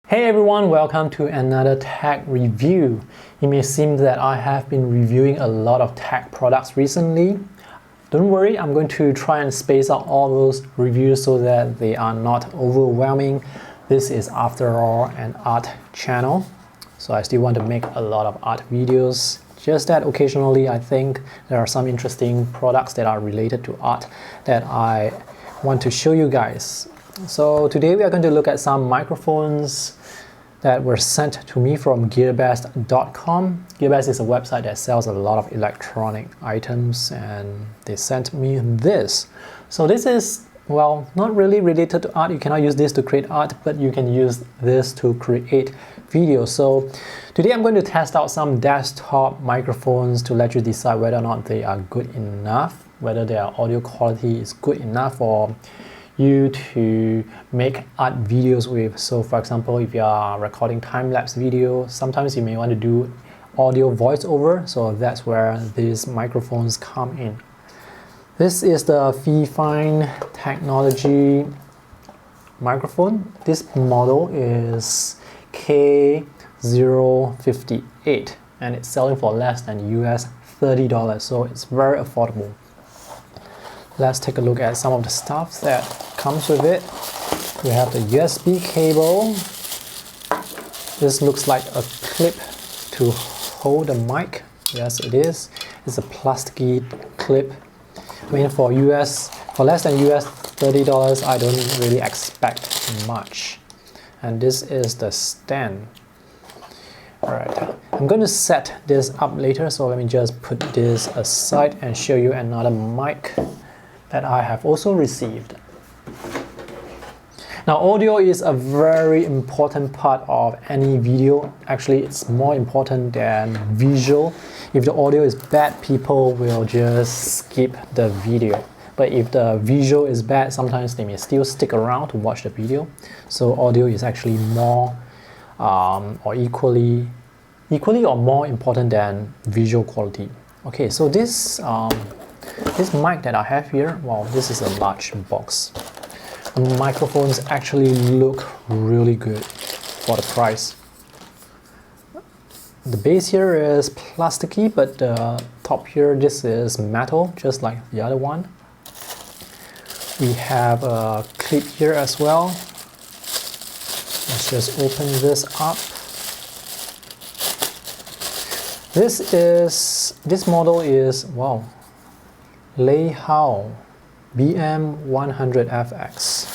Hey everyone, welcome to another tech review. It may seem that I have been reviewing a lot of tech products recently. Don't worry, I'm going to try and space out all those reviews so that they are not overwhelming. This is, after all, an art channel, so I still want to make a lot of art videos. Just that occasionally I think there are some interesting products that are related to art that I want to show you guys. So today we are going to look at some microphones that were sent to me from Gearbest.com. Gearbest is a website that sells a lot of electronic items, and they sent me this. So this is, well, not really related to art. You cannot use this to create art, but you can use this to create videos. So today I'm going to test out some desktop microphones to let you decide whether or not they are good enough, whether their audio quality is good enough for you to make art videos with. So for example, if you are recording time-lapse video, sometimes you may want to do audio voiceover, so that's where these microphones come in. This is the Fifine Technology microphone. This model is K058 and it's selling for less than US $30, so it's very affordable. Let's take a look at some of the stuff that comes with it. We have the USB cable. This looks like a clip to hold the mic. Yes, it is. It's a plasticky clip. I mean, for less than US $30, I don't really expect much. And this is the stand. Alright, I'm going to set this up later, so let me just put this aside and show you another mic that I have also received. Now, audio is a very important part of any video. Actually, it's more important than visual. If the audio is bad, people will just skip the video. But if the visual is bad, sometimes they may still stick around to watch the video. So audio is actually more or equally or more important than visual quality. Okay, so this mic that I have here, well, this is a large box. The microphones actually look really good for the price. The base here is plasticky, but the top here, this is metal, just like the other one. We have a clip here as well. Let's just open this up. This model is, wow, Leihao BM100FX.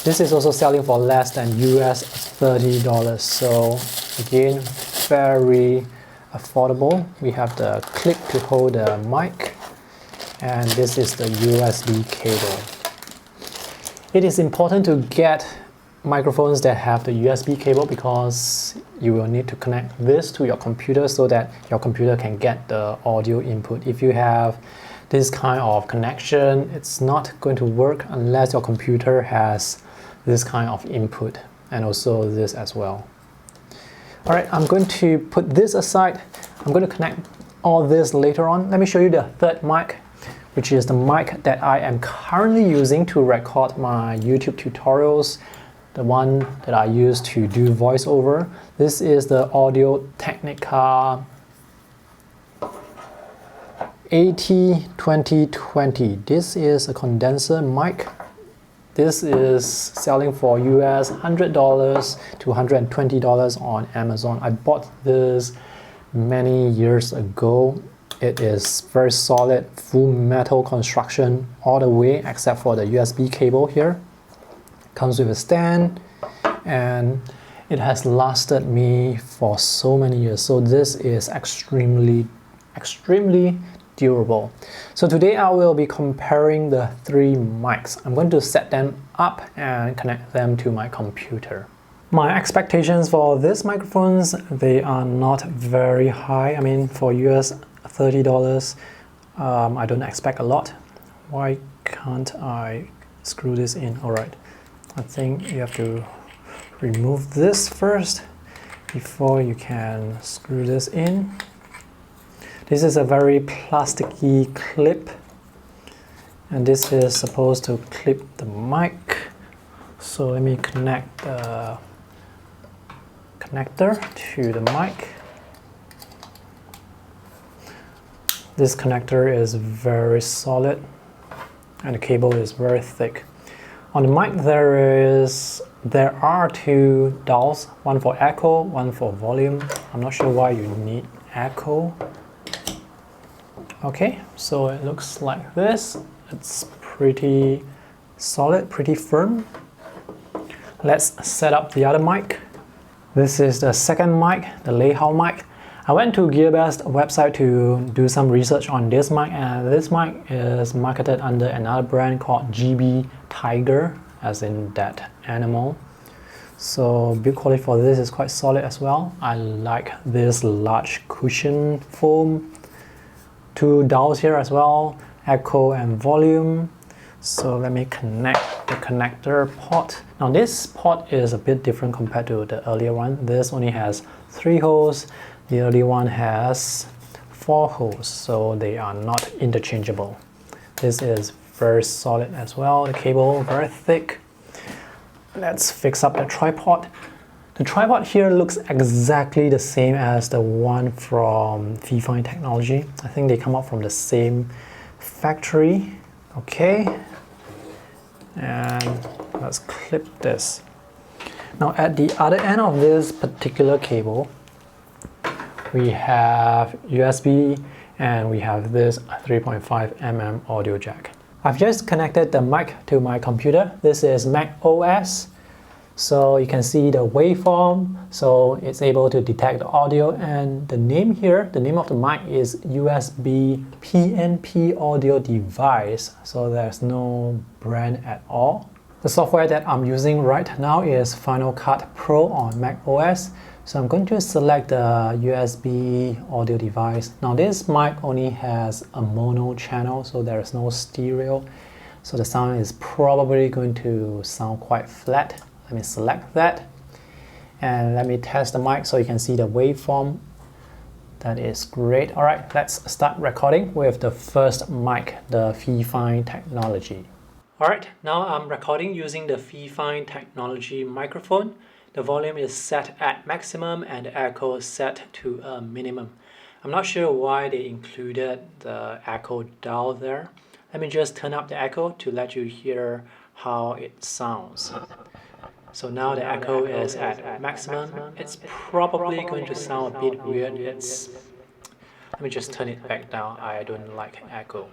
This is also selling for less than US $30, so again, very affordable. We have the clip to hold the mic, and this is the USB cable. It is important to get microphones that have the USB cable because you will need to connect this to your computer so that your computer can get the audio input. If you have this kind of connection, it's not going to work unless your computer has this kind of input, and also this as well. All right, I'm going to put this aside. I'm going to connect all this later on. Let me show you the third mic, which is the mic that I am currently using to record my YouTube tutorials, the one that I use to do voiceover. This is the Technica AT2020. This is a condenser mic. This is selling for US $100 to $120 on Amazon. I bought this many years ago. It is very solid, full metal construction all the way except for the USB cable here. Comes with a stand, and it has lasted me for so many years. So this is extremely durable. So today I will be comparing the three mics. I'm going to set them up and connect them to my computer. My expectations for these microphones, they are not very high. I mean, for US $30, I don't expect a lot. Why can't I screw this in? All right, I think you have to remove this first before you can screw this in. This is a very plasticky clip, and this is supposed to clip the mic So let me connect the connector to the mic. This connector is very solid and the cable is very thick. On the mic there are two dials, one for echo, one for volume. I'm not sure why you need echo. Okay, so it looks like this. It's pretty solid, pretty firm. Let's set up the other mic. This is the second mic, the Leihao mic. I went to Gearbest website to do some research on this mic, and this mic is marketed under another brand called GB Tiger, as in that animal. So build quality for this is quite solid as well. I like this large cushion foam. Two dials here as well, echo and volume. So let me connect the connector port. Now this port is a bit different compared to the earlier one. This only has 3 holes. The earlier one has 4 holes, so they are not interchangeable. This is very solid as well. The cable very thick. Let's fix up the tripod. The tripod here looks exactly the same as the one from Fifine Technology. I think they come out from the same factory. Okay, and let's clip this. Now at the other end of this particular cable, we have USB and we have this 3.5 mm audio jack. I've just connected the mic to my computer. This is Mac OS. So you can see the waveform, so it's able to detect the audio, and the name here, the name of the mic is USB PNP audio device, so there's no brand at all. The software that I'm using right now is Final Cut Pro on Mac OS. So I'm going to select the USB audio device. Now this mic only has a mono channel, so there is no stereo. So the sound is probably going to sound quite flat. Let me select that and let me test the mic so you can see the waveform. That is great. All right, let's start recording with the first mic, the Fifine Technology. All right, now I'm recording using the Fifine Technology microphone. The volume is set at maximum and the echo is set to a minimum. I'm not sure why they included the echo dial there. Let me just turn up the echo to let you hear how it sounds. So now the echo is at maximum. It's probably going to sound a bit weird. Let me just turn it back down. I don't like echo.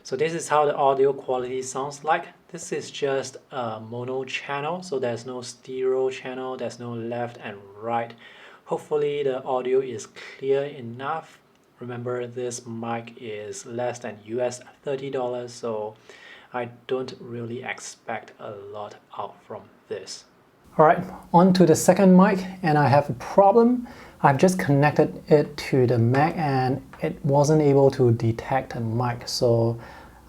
So this is how the audio quality sounds like. This is just a mono channel, so there's no stereo channel, there's no left and right. Hopefully the audio is clear enough. Remember, this mic is less than US $30, so I don't really expect a lot out from this. Alright, on to the second mic, and I have a problem. I've just connected it to the Mac and it wasn't able to detect the mic, so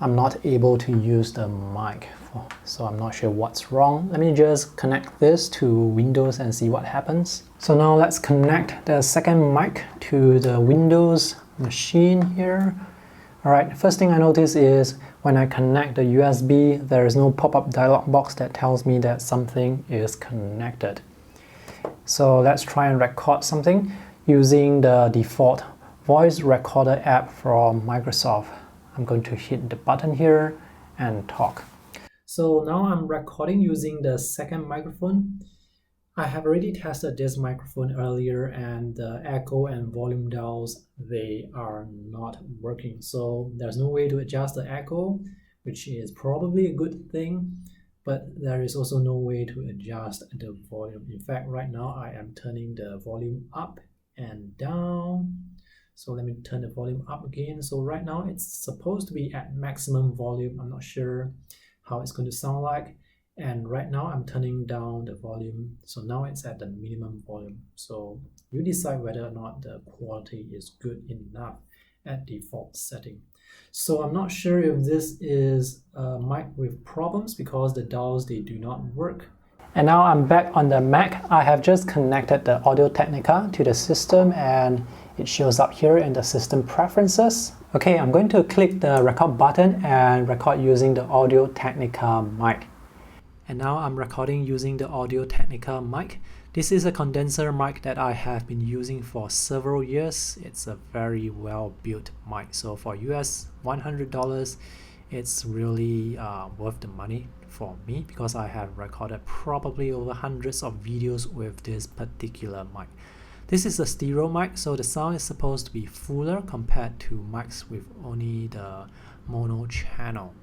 I'm not able to use the mic. So I'm not sure what's wrong. Let me just connect this to Windows and see what happens. So now let's connect the second mic to the Windows machine here. Alright, first thing I notice is when I connect the USB, there is no pop-up dialog box that tells me that something is connected. So let's try and record something using the default voice recorder app from Microsoft. I'm going to hit the button here and talk. So now I'm recording using the second microphone. I have already tested this microphone earlier and the echo and volume dials, they are not working. So there's no way to adjust the echo, which is probably a good thing, but there is also no way to adjust the volume. In fact, right now I am turning the volume up and down. So let me turn the volume up again. So right now it's supposed to be at maximum volume. I'm not sure how it's going to sound like. And right now I'm turning down the volume. So now it's at the minimum volume. So you decide whether or not the quality is good enough at default setting. So I'm not sure if this is a mic with problems because the dials, they do not work. And now I'm back on the Mac. I have just connected the Audio Technica to the system and it shows up here in the system preferences. Okay, I'm going to click the record button and record using the Audio Technica mic. And now I'm recording using the Audio Technica mic. This is a condenser mic that I have been using for several years. It's a very well built mic. So for US $100, it's really worth the money for me because I have recorded probably over hundreds of videos with this particular mic. This is a stereo mic, so the sound is supposed to be fuller compared to mics with only the mono channel.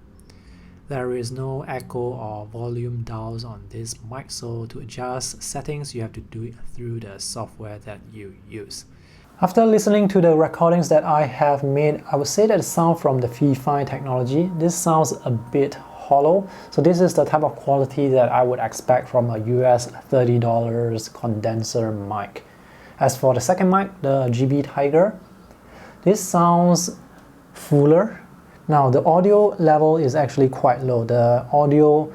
There is no echo or volume dials on this mic, so to adjust settings you have to do it through the software that you use. After listening to the recordings that I have made, I would say that the sound from the Fi technology, this sounds a bit hollow. So this is the type of quality that I would expect from a US $30 condenser mic. As for the second mic, the GB Tiger, this sounds fuller. Now the audio level is actually quite low. The audio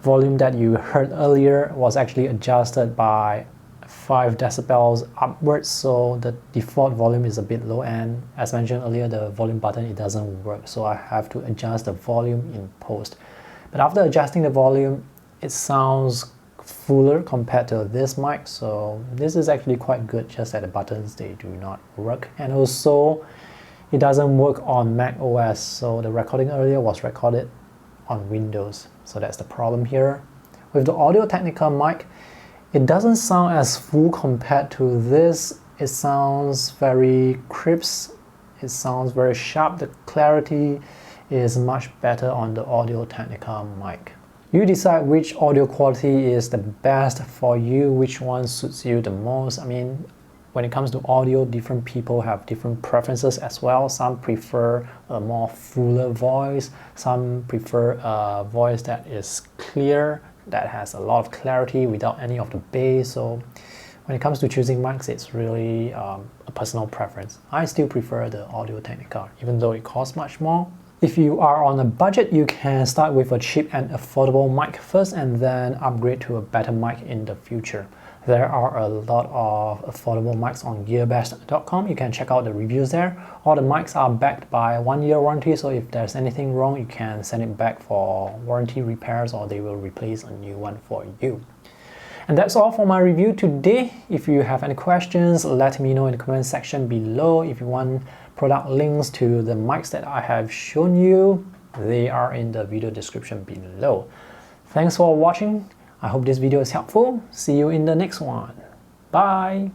volume that you heard earlier was actually adjusted by 5 decibels upwards, so the default volume is a bit low, and as mentioned earlier, the volume button, it doesn't work, so I have to adjust the volume in post. But after adjusting the volume, it sounds fuller compared to this mic, so this is actually quite good, just that the buttons, they do not work. And also it doesn't work on Mac OS, so the recording earlier was recorded on Windows, so that's the problem here. With the Audio Technica mic, it doesn't sound as full compared to this. It sounds very crisp, it sounds very sharp, the clarity is much better on the Audio Technica mic. You decide which audio quality is the best for you, which one suits you the most. I mean, when it comes to audio, different people have different preferences as well. Some prefer a more fuller voice, some prefer a voice that is clear, that has a lot of clarity without any of the bass. So when it comes to choosing mics, it's really a personal preference. I still prefer the Audio Technica, even though it costs much more. If you are on a budget, you can start with a cheap and affordable mic first and then upgrade to a better mic in the future. There are a lot of affordable mics on Gearbest.com. You can check out the reviews there. All the mics are backed by a 1-year warranty, so if there's anything wrong, you can send it back for warranty repairs or they will replace a new one for you. And that's all for my review today. If you have any questions, let me know in the comment section below. If you want product links to the mics that I have shown you, they are in the video description below. Thanks for watching. I hope this video is helpful. See you in the next one. Bye!